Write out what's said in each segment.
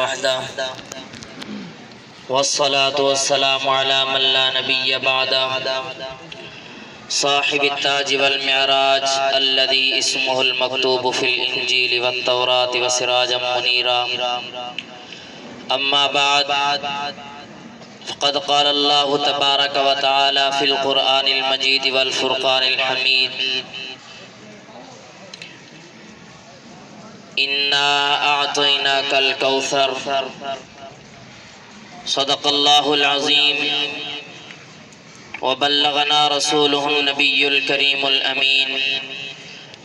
وحده والصلاة والسلام على من لا نبي بعده صاحب التاج والمعراج الذي اسمه المكتوب في الإنجيل والتوراة وسراجا منيرا. أما بعد، فقد قال الله تبارك وتعالى في القرآن المجيد والفرقان الحميد: إنا أعطيناك الكوثر. صدق الله العظيم وبلغنا رسوله النبي الكريم الأمين،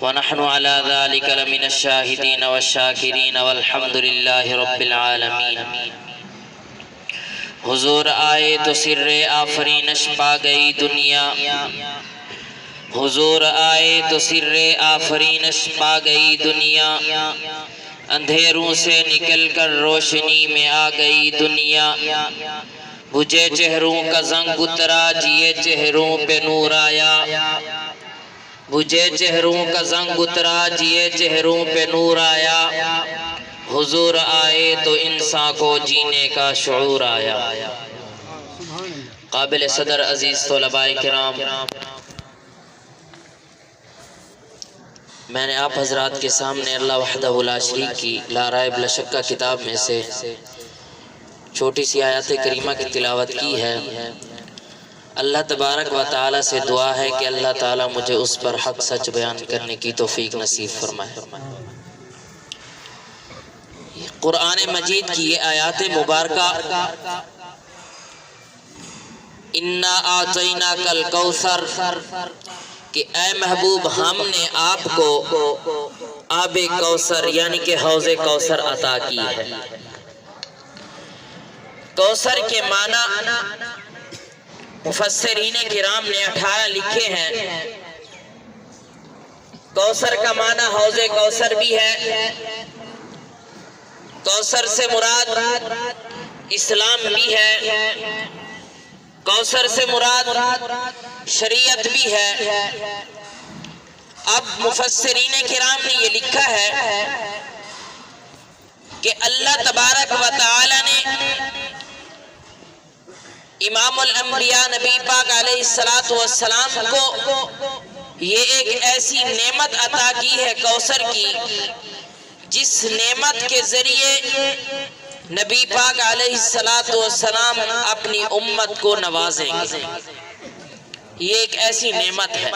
ونحن على ذلك لمن الشاهدين والشاكرين والحمد لله رب العالمین. حضور آئے تو سر آفرینش پا گئی دنیا، حضور آئے تو سر آفرینش پا گئی دنیا، اندھیروں سے نکل کر روشنی میں آ گئی دنیا. بجھے چہروں کا زنگ اترا، جیے چہروں پہ نور آیا. بجھے چہروں کا زنگ اترا، جیے چہروں پہ نور آیا. حضور آئے تو انسان کو جینے کا شعور آیا. قابل صدر عزیز طلباء کرام، میں نے آپ حضرات کے سامنے اللہ وحدہ لا شریک کی لا ریب لا شک کتاب میں سے چھوٹی سی آیات کریمہ کی تلاوت کی ہے. اللہ تبارک و تعالی سے دعا ہے کہ اللہ تعالی مجھے اس پر حق سچ بیان کرنے کی توفیق نصیب فرمائے. قرآن مجید کی یہ آیات مبارکہ اِنَّا أَعْطَيْنَاكَ الْكَوْثَرَ کہ اے محبوب ہم نے آپ کو آب کوثر یعنی کہ حوض کوثر عطا کی ہے. کوثر کے معنی مفسرین کرام نے 18 لکھے ہیں. کوثر کا معنی حوض کوثر بھی ہے. کوثر سے مراد اسلام بھی ہے. کوثر سے مراد شریعت بھی ہے. اب مفسرین کرام نے یہ لکھا ہے کہ اللہ تبارک و تعالی نے امام الانبیاء نبی پاک علیہ السلام کو یہ ایک ایسی نعمت عطا کی ہے کوثر کی، جس نعمت کے ذریعے نبی پاک علیہ السلام اپنی امت کو نوازیں گے. یہ ایک ایسی نعمت ہے،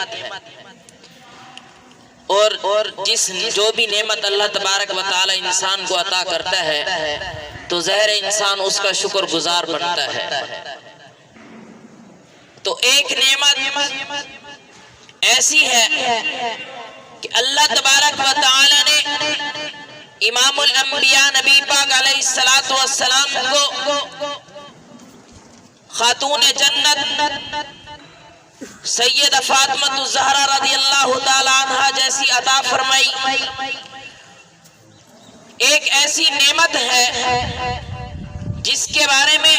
اور جو بھی نعمت اللہ تبارک و تعالی انسان کو عطا کرتا ہے تو ظاہر انسان اس کا شکر گزار بنتا ہے. تو ایک نعمت ایسی ہے کہ اللہ تبارک و تعالی نے امام الانبیاء نبی پاک علیہ السلام کو خاتون جنت سید فاطمہ الزہرا رضی اللہ تعالی عنہ جیسی عطا فرمائی. ایک ایسی نعمت ہے جس کے بارے میں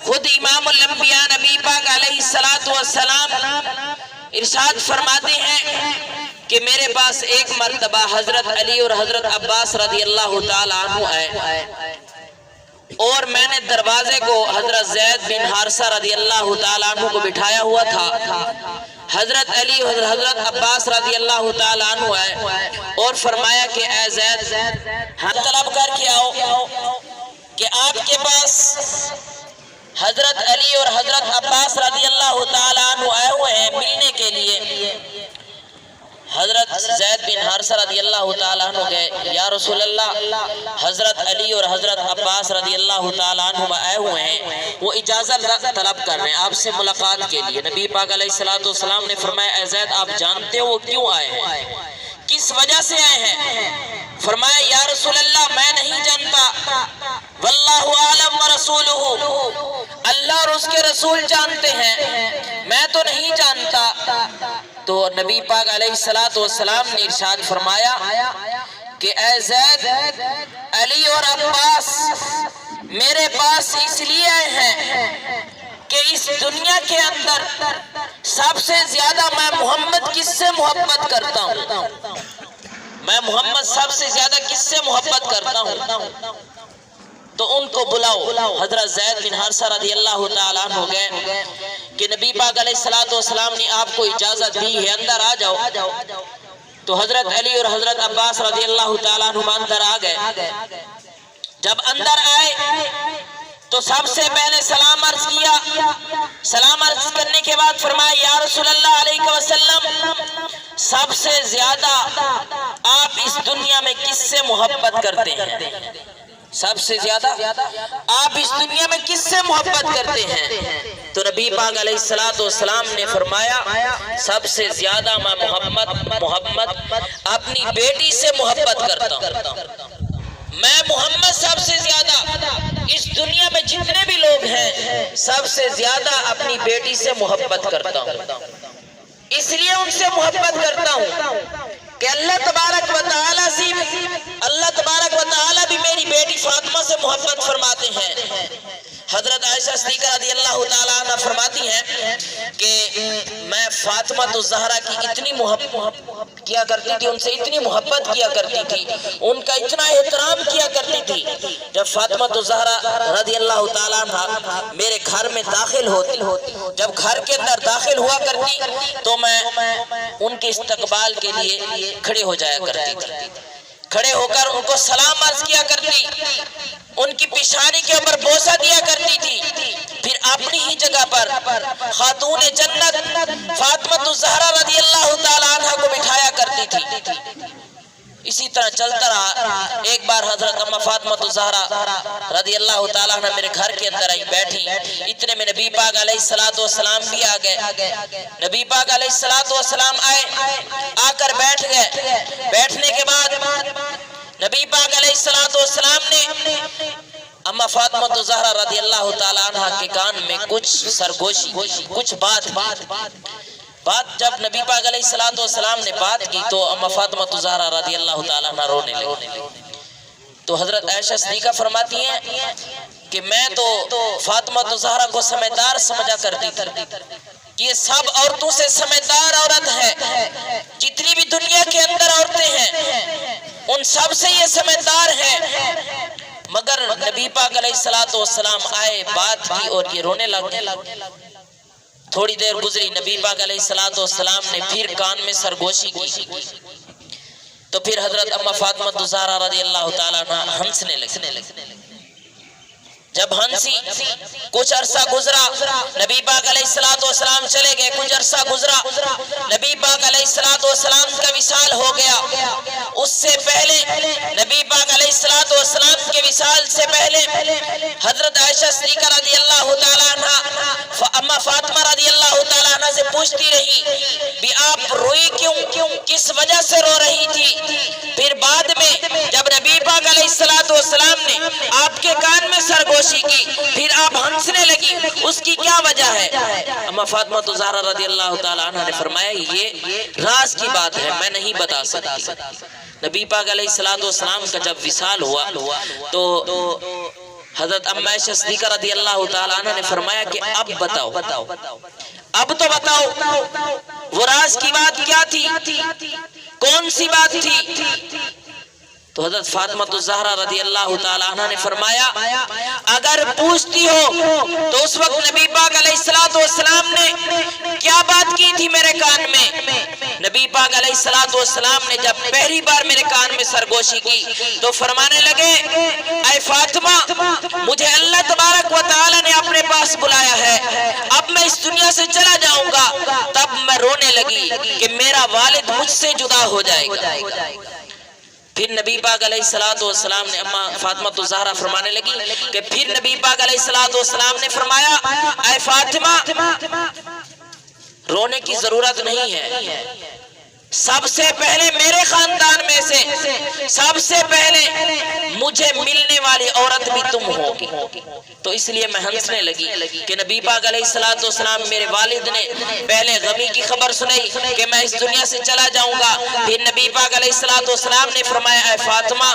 خود امام الانبیاء نبی پاک علیہ السلام ارشاد فرماتے ہیں کہ میرے پاس ایک مرتبہ حضرت علی اور حضرت عباس رضی اللہ تعالی عنہ آئے، اور میں نے دروازے کو حضرت زید بن حارثہ رضی اللہ تعالی عنہ کو بٹھایا ہوا تھا. حضرت علی اور حضرت عباس رضی اللہ تعالی عنہ آئے اور فرمایا کہ اے زید ہم طلب کر کے آؤ کہ آپ کے پاس حضرت علی اور حضرت عباس رضی اللہ تعالی عنہ آئے ہوئے ہیں ملنے کے لیے. حضرت زید بن حارثہ رضی اللہ تعالیٰ عنہ گئے، یا رسول اللہ حضرت علی اور حضرت عباس رضی اللہ تعالیٰ عنہ آئے ہوئے ہیں، وہ اجازت طلب کر رہے ہیں آپ سے ملاقات کے لیے. نبی پاک علیہ السلام نے فرمایا اے زید آپ جانتے ہو وہ کیوں آئے ہیں، کس وجہ سے آئے ہیں؟ فرمایا یا رسول اللہ میں نہیں جانتا، واللہ اعلم ورسولہ اللہ اور اس کے رسول جانتے ہیں، میں تو نہیں جانتا. تو نبی پاک علیہ السلام نے ارشاد فرمایا کہ اے زید علی اور عباس میرے پاس اس لیے آئے ہیں کہ اس دنیا کے اندر سب سے زیادہ میں محمد کس سے محبت کرتا ہوں، میں محمد سب سے زیادہ کس سے محبت کرتا ہوں؟ تو ان کو بلاؤ۔ حضرت زید بن حارثہ رضی اللہ تعالیٰ عنہ گئے کہ نبی پاک علیہ السلام نے آپ کو اجازت دی ہے، اندر آ جاؤ۔ تو حضرت علی اور حضرت عباس رضی اللہ تعالیٰ عنہ اندر آ گئے۔ جب اندر آئے تو سب سے پہلے سلام عرض کیا۔ سلام عرض کرنے کے بعد فرمایا یا رسول اللہ علیہ وسلم، سب سے زیادہ آپ اس دنیا میں کس سے محبت کرتے ہیں؟ سب سے زیادہ آپ اس دنیا میں کس سے محبت کرتے ہیں؟ تو نبی پاک علیہ السلام نے فرمایا سب سے زیادہ میں محمد اپنی بیٹی سے محبت کرتا ہوں۔ میں محمد سب سے زیادہ اس دنیا میں جتنے بھی لوگ ہیں سب سے زیادہ اپنی بیٹی سے محبت کرتا ہوں۔ اس لیے ان سے محبت کرتا ہوں کہ اللہ تبارک و تعالی بھی میری بیٹی فاطمہ سے محبت فرماتے ہیں۔ حضرت عائشہ صدیقہ رضی اللہ تعالیٰ عنہ فرماتی ہیں کہ میں فاطمہ الزہرا کی اتنی محبت کیا کرتی تھی، ان سے اتنی محبت کیا کرتی تھی، ان کا اتنا احترام کیا کرتی تھی۔ جب فاطمہ الزہرا رضی اللہ تعالیٰ عنہ میرے گھر میں داخل ہوتی، جب گھر کے اندر داخل ہوا کرتی تو میں ان کے استقبال کے لیے کھڑے ہو جایا کرتی تھی، کھڑے ہو کر ان کو سلام عرض کیا کرتی، ان کی پیشانی کے اوپر بوسہ دیا کرتی تھی، پھر اپنی ہی جگہ پر خاتون جنت فاطمہ الزہرا رضی اللہ تعالیٰ عنہ کو بٹھایا کرتی تھی۔ اسی طرح چلتا رہا۔ ایک بار حضرت اما فاطمہ الزہرا رضی اللہ تعالیٰ عنہ میرے گھر کے اندر آئی بیٹھی، اتنے میں نبی پاک علیہ السلام بھی آ گئے۔ نبی پاک علیہ السلام آئے، آ کر بیٹھ گئے۔ بیٹھنے کے بعد نبی پاک علیہ السلام نے اما فاطمہ الزہرا رضی اللہ تعالیٰ عنہ کے کان میں کچھ سرگوشی، کچھ بات جب نبی پاک علیہ السلام نے بات کی تو اما فاطمہ الزہرا رضی اللہ تعالیٰ عنہ رونے لگی۔ تو حضرت عائشہ صدیقہ فرماتی ہیں کہ میں تو فاطمہ الزہرا کو سمجھدار سمجھا کرتی تھی، یہ سب عورتوں سے سمجھدار عورت ہے، جتنی بھی دنیا کے اندر عورتیں ہیں ان سب سے یہ سمجھدار ہیں، مگر نبی پاک علیہ السلام آئے، بات کی اور یہ رونے لگے۔ تھوڑی دیر گزری، نبی پاک علیہ السلام نے پھر کان میں سرگوشی کی، تو پھر حضرت اما فاطمہ الزہرا رضی اللہ تعالیٰ عنہ ہنسنے لگے۔ جب ہنسی، کچھ عرصہ گزرا، نبی پاک علیہ السلام چلے گئے، کچھ عرصہ گزرا، نبی پاک علیہ السلام کا وصال ہو گیا۔ اس سے پہلے نبی پاک علیہ السلام کے وصال سے پہلے حضرت عائشہ صدیقہ رضی اللہ تعالیٰ عنہ اما فاطمہ رضی اللہ تعالیٰ عنہ سے پوچھتی رہی بھی آپ روئی کیوں، کس وجہ سے رو رہی تھی؟ پھر بعد میں جب نبی پاک علیہ السلام نے آپ کے کان میں سرگوشی کی، پھر آپ ہنسنے لگی، اس کی کیا وجہ ہے؟ اما فاطمہ الزہرا رضی اللہ تعالیٰ عنہ نے فرمایا یہ راز کی بات ہے، میں نہیں بتا سکتی۔ نبی پاک علیہ السلام کا جب وصال ہوا تو حضرت اما عائشہ صدیقہ رضی اللہ تعالیٰ عنہ نے فرمایا کہ اب بتاؤ، اب تو بتاؤ وہ راز کی بات کیا تھی، کون سی بات تھی؟ تو حضرت فاطمہ الزہرا رضی اللہ تعالیٰ عنہ نے فرمایا اگر پوچھتی ہو تو اس وقت نبی پاک علیہ السلام نے کیا بات کی تھی میرے کان میں؟ نبی پاک علیہ السلام نے جب پہلی بار میرے کان میں سرگوشی کی تو فرمانے لگے اے فاطمہ، مجھے اللہ تبارک و تعالی نے اپنے پاس بلایا ہے، اب میں اس دنیا سے چلا جاؤں گا۔ تب میں رونے لگی کہ میرا والد مجھ سے جدا ہو جائے گا۔ پھر نبی پاک علیہ السلام نے اما فاطمہ الزہرا فرمانے لگی کہ پھر نبی پاک علیہ السلام نے فرمایا اے فاطمہ، رونے کی ضرورت نہیں ہے، سب سے پہلے میرے خاندان میں سے سب سے پہلے مجھے ملنے والی عورت بھی تم ہوگی۔ تو اس لیے میں ہنسنے لگی کہ نبی پاک علیہ السلام میرے والد نے پہلے غمی کی خبر سنائی کہ میں اس دنیا سے چلا جاؤں گا، پھر نبی پاک علیہ السلام نے فرمایا اے فاطمہ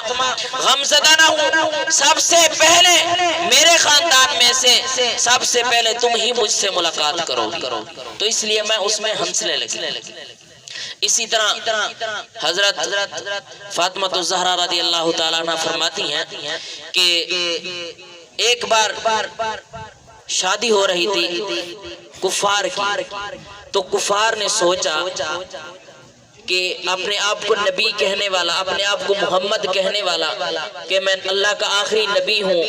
غم زدہ نہ ہوں، سب سے پہلے میرے خاندان میں سے سب سے پہلے تم ہی مجھ سے ملاقات کرو گی۔ تو اس لیے میں اس میں ہنسنے لگی۔ اسی طرح حضرت فاطمہ الزہرا رضی اللہ تعالیٰ عنہ فرماتی ہیں کہ ایک بار شادی ہو رہی تھی کفار کی، تو کفار نے سوچا کہ اپنے آپ کو نبی کہنے والا، اپنے آپ کو محمد کہنے والا کہ میں اللہ کا آخری نبی ہوں،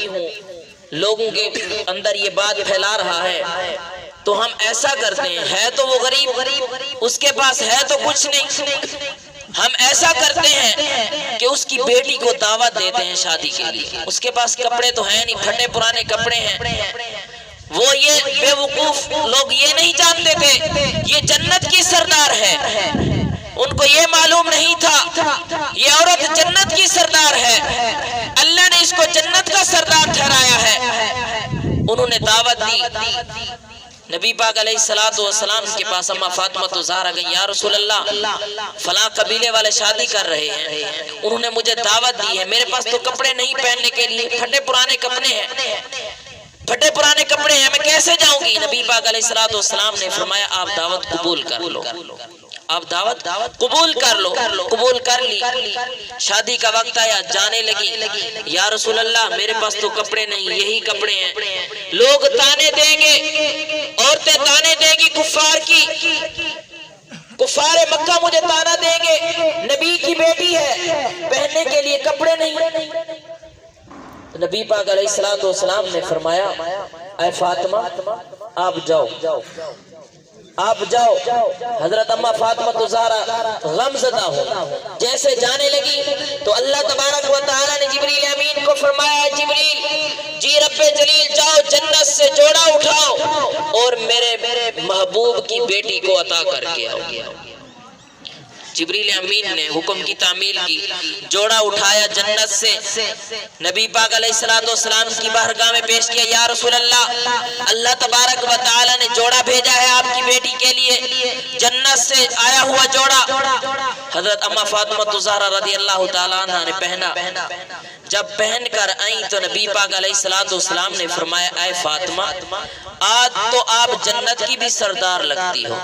لوگوں کے اندر یہ بات پھیلا رہا ہے، تو ہم ایسا کرتے ہیں، ہے تو وہ غریب، اس کے پاس ہے تو کچھ نہیں، ہم ایسا کرتے ہیں کہ اس کی بیٹی کو دعوت دیتے ہیں شادی کے لیے، اس کے پاس کپڑے تو ہیں نہیں، پھٹے پرانے کپڑے ہیں۔ وہ یہ بے وقوف لوگ یہ نہیں جانتے تھے یہ جنت کی سردار ہے، ان کو یہ معلوم نہیں تھا یہ عورت جنت کی سردار ہے، اللہ نے اس کو جنت کا سردار ٹھہرایا ہے۔ انہوں نے دعوت دی، نبی پاک علیہ السلام کے پاس اما فاطمہ تو زہرا گئی، یا رسول اللہ فلاں قبیلے والے شادی کر رہے ہیں، انہوں نے مجھے دعوت دی ہے، میرے پاس تو کپڑے نہیں پہننے کے لیے، پھٹے پرانے کپڑے ہیں، پھٹے پرانے کپڑے ہیں، میں کیسے جاؤں گی؟ نبی پاک علیہ السلام نے فرمایا آپ دعوت قبول کر لو، آپ دعوت قبول کر لو، قبول کر لی۔ شادی کا وقت آیا، جانے لگی، یا رسول اللہ میرے پاس تو کپڑے نہیں، یہی کپڑے ہیں، لوگ تانے دیں گے، عورتیں تانے دیں گی کفار کی، کفار مکہ مجھے تانا دیں گے، نبی کی بیٹی ہے، پہننے کے لیے کپڑے نہیں۔ نبی پاک علیہ السلام نے فرمایا اے فاطمہ آپ جاؤ، آپ جاؤ۔ حضرت اما فاطمہ زہرا غم زدہ ہو، جیسے جانے لگی تو اللہ تبارک و تعالی نے جبریل امین کو فرمایا جبریل جی رب جلیل جاؤ جنت سے جوڑا اٹھاؤ اور میرے محبوب کی بیٹی کو عطا کر کے آؤ۔ جبریل امین نے حکم کی تعمیل کی، جوڑا اٹھایا جنت سے، نبی پاک علیہ السلام کی بارگاہ میں پیش کیا، یا رسول اللہ اللہ تبارک و تعالی نے جوڑا بھیجا ہے آپ کی بیٹی کے لیے، جنت سے آیا ہوا جوڑا۔ حضرت اما فاطمہ زہرا رضی اللہ تعالیٰ عنہ نے پہنا، جب پہن کر آئیں تو نبی پاک علیہ السلام نے فرمایا اے فاطمہ آج تو آپ جنت کی بھی سردار لگتی ہو،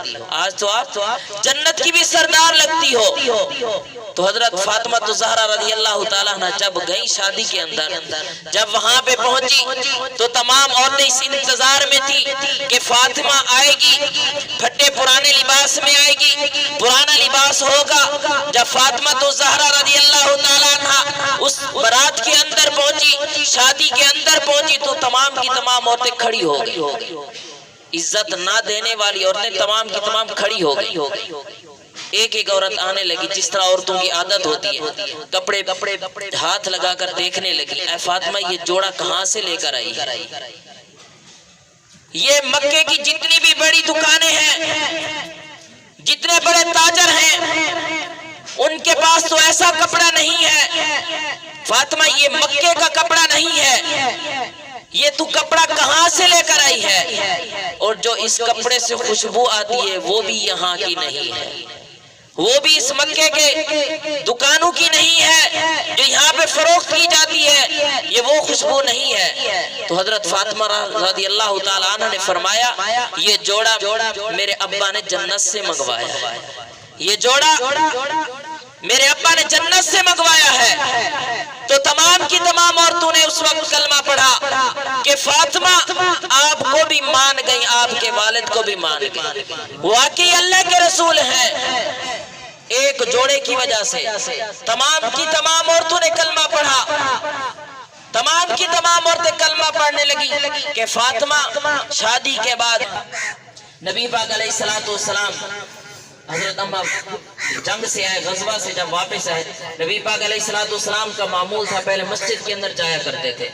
آج تو آپ جنت کی بھی سردار لگتی ہو۔ تو حضرت فاطمہ زہرا رضی اللہ تعالیٰ عنہ جب گئی شادی کے اندر، جب وہاں پہ پہنچی تو تمام عورتیں اس انتظار میں تھی کہ فاطمہ آئے گی، پھٹے پرانے لباس میں آئے گی، پرانا لباس ہوگا۔ جب فاطمہ زہرا رضی اللہ تعالیٰ عنہ اس برات کے اندر پہنچی، شادی کے اندر پہنچی تو تمام کی تمام عورتیں کھڑی ہو گئی، عزت نہ دینے والی عورتیں تمام کی تمام کھڑی ہو گئی۔ ایک ایک عورت آنے لگی جس طرح عورتوں کی عادت ہوتی ہے، کپڑے ہاتھ لگا کر دیکھنے لگی، اے فاطمہ یہ جوڑا کہاں سے لے کر آئی؟ یہ مکے کی جتنی بھی بڑی دکانیں ہیں، جتنے بڑے تاجر ہیں، ان کے پاس تو ایسا کپڑا نہیں ہے۔ فاطمہ یہ مکے کا کپڑا نہیں ہے، یہ تو کپڑا کہاں سے لے کر آئی ہے؟ اور جو اس کپڑے سے خوشبو آتی ہے وہ بھی یہاں کی نہیں ہے، وہ بھی اس مکے کے دکانوں کی نہیں ہے جو یہاں پہ فروخت کی جاتی ہے، یہ وہ خوشبو نہیں ہے۔ تو حضرت فاطمہ رضی اللہ تعالیٰ عنہ نے فرمایا یہ جوڑا میرے ابا نے جنت سے منگوایا ہے، یہ جوڑا میرے ابا نے جنت سے منگوایا ہے۔ تو تمام کی تمام عورتوں نے اس وقت کلمہ پڑھا کہ فاطمہ آپ کو بھی مان گئی، آپ کے والد کو بھی مان گئی، واقعی اللہ کے رسول ہیں۔ ایک جوڑے کی وجہ سے تمام کی تمام عورتوں نے کلمہ پڑھا، تمام کی تمام عورتیں کلمہ پڑھنے لگی کہ فاطمہ شادی کے بعد نبی پاک علیہ السلام حضرت اما جنگ سے آئے، غزوہ سے جب واپس آئے، نبی پاک علیہ السلام کا معمول تھا پہلے مسجد کے اندر جایا کرتے تھے،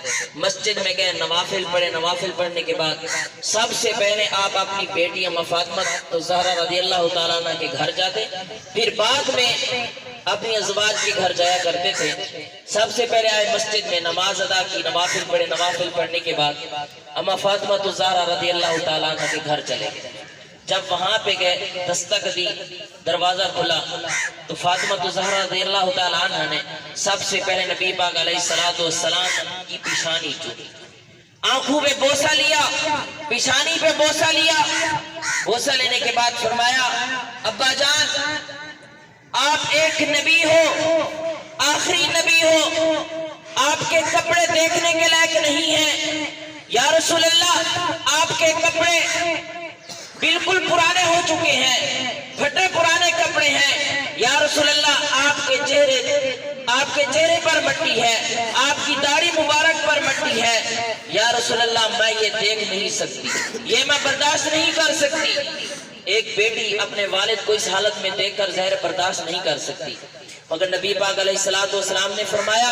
مسجد میں گئے نوافل پڑھے، نوافل پڑھنے کے بعد سب سے پہلے آپ اپنی بیٹی اما فاطمہ زہرا رضی اللہ تعالیٰ عنہ کے گھر جاتے، پھر بعد میں اپنی ازواج کے گھر جایا کرتے تھے۔ سب سے پہلے آئے مسجد میں نماز ادا کی، نوافل پڑھے، نوافل پڑھنے کے بعد اما فاطمہ زہرا رضی اللہ تعالیٰ عنہ کے گھر چلے گئے۔ جب وہاں پہ گئے دستک دی، دروازہ کھلا تو فاطمہ زہرا رضی اللہ تعالیٰ عنہ نے سب سے پہلے نبی پاک علیہ السلام کی پیشانی چومی، آنکھوں پہ بوسہ لیا، پیشانی پہ بوسہ لیا، بوسہ لینے کے بعد فرمایا ابا جان آپ ایک نبی ہو، آخری نبی ہو، آپ کے کپڑے دیکھنے کے لائق نہیں ہیں۔ یا رسول اللہ آپ کے کپڑے بالکل پرانے ہو چکے ہیں، پھٹے پرانے کپڑے ہیں۔ یا رسول اللہ آپ کے چہرے پر مٹی ہے، آپ کی داڑھی مبارک پر مٹی ہے۔ یا رسول اللہ میں یہ دیکھ نہیں سکتی، یہ میں برداشت نہیں کر سکتی۔ ایک بیٹی اپنے والد کو اس حالت میں دیکھ کر ظاہر برداشت نہیں کر سکتی، مگر نبی پاک علیہ السلام نے فرمایا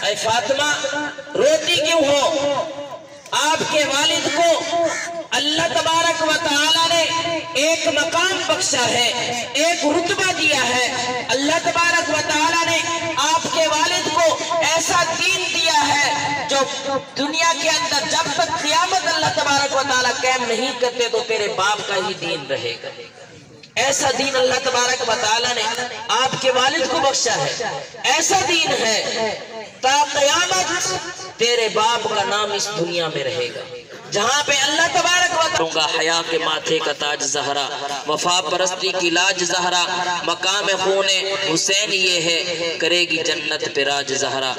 اے فاطمہ روتی کیوں ہو؟ آپ کے والد کو اللہ تبارک و تعالی نے ایک مقام بخشا ہے، ایک رتبہ دیا ہے۔ اللہ تبارک و تعالی نے آپ کے والد کو ایسا دین دیا ہے جو دنیا کے اندر جب تک قیامت اللہ تبارک و تعالی قائم نہیں کرتے تو تیرے باپ کا ہی دین رہے گا۔ ایسا دین اللہ تبارک و تعالی نے آپ کے والد کو بخشا ہے، ایسا دین ہے تا قیامت تیرے باپ کا نام اس دنیا میں رہے گا، جہاں پہ اللہ تبارک و تعالی حیا کے ماتھے کا تاج زہرا، وفا پرستی کی لاج زہرا، مقام خون حسین یہ ہے، کرے گی جنت پہ راج زہرا۔